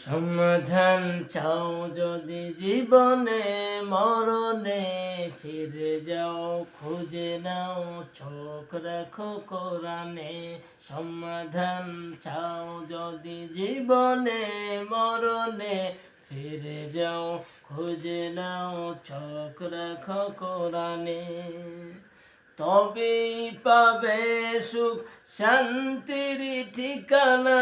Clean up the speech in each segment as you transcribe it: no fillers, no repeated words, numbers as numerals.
সমাধান চাও যদি জীবনে মরণে, ফিরে যাও খুঁজে নাও চোখ রাখো কোরআনে। সমাধান চাও যদি জীবনে মরণে, ফিরে যাও খুঁজে নাও চোখ রাখো কোরআনে। তবেই পাবে সুখ শান্তির ঠিকানা,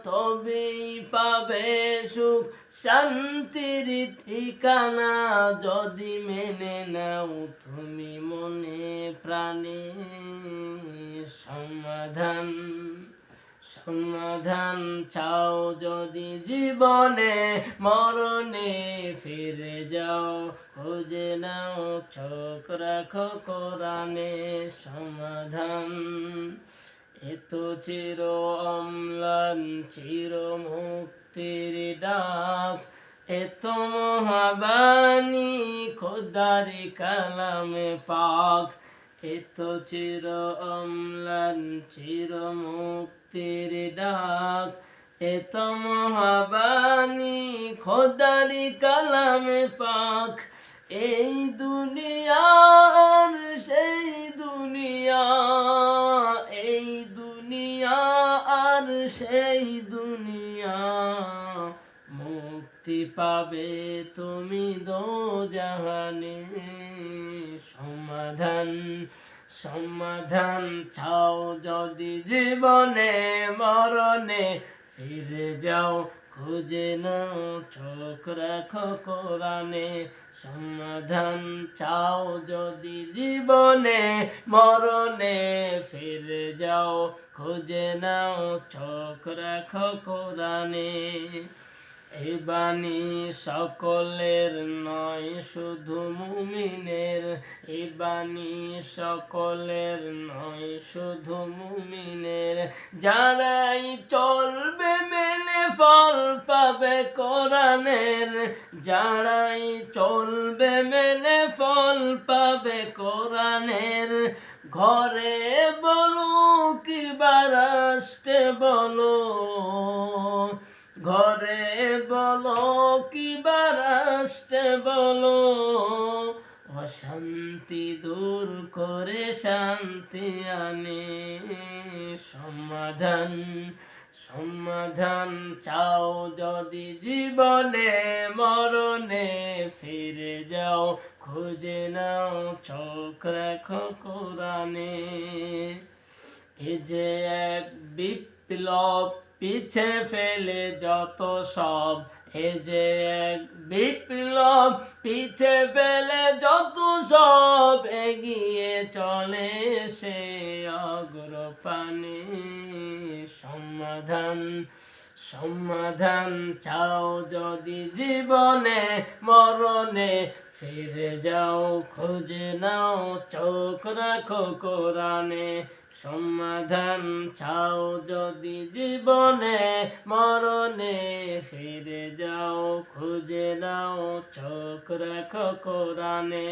তবেই পাবে সুখ শান্তির ঠিকানা, যদি মেনে নাও তুমি মনে প্রাণে। সমাধান সমাধান চাও যদি জীবনে মরণে, ফিরে যাও খুঁজে নাও চোখ রাখো কোরআনে। সমাধান এত চির অম্লান চির মুক্তির ডাক, এত মহাবাণী খোদারি কালামে পাক। এত চির অম্লান চির মুক্তির ডাক, এত মহাবাণী খোদারি কালামে পাক। এই দুনিয়ার সেই দুনিয়া, এই দুনিয়া আর সেই দুনিয়া, মুক্তি পাবে তুমি দোজাহানে। সমাধান সমাধান চাও যদি জীবনে মরণে, ফিরে যাও খুঁজে নাও চোখ রাখো কোরআনে। সমাধান চাও যদি জীবনে মরণে, ফিরে যাও খুঁজে নাও চোখ রাখো কোরআনে। এই বাণী সকলের নয় শুধু মুমিনের, এই বাণী সকলের নয় শুধু মুমিনের। যারাই চলবে মেনে ফল পাবে কোরআনের, যারাই চলবে মেনে ফল পাবে কোরআনের। ঘরে বলো কিংবা রাষ্ট্রে বলো, ঘরে বলো কিংবা রাষ্ট্রে বলো, অশান্তি দূর করে শান্তি আনে। সমাধান সমাধান চাও যদি জীবনে মরণে, ফিরে যাও খুঁজে নাও চোখ রাখো কোরআনে। এ যে এক বিপ্লব পিছে ফেলে যত সব, এ যে এক বিপ্লব পিছে ফেলে যত সব, এগিয়ে চলে সে অগ্রপানে। সমাধান সমাধান চাও যদি জীবনে মরণে, ফিরে যাও খুঁজে নাও চোখ রাখো কোরআনে। সমাধান চাও যদি জীবনে মরণে, ফিরে যাও খুঁজে নাও চোখ রাখো কোরআনে।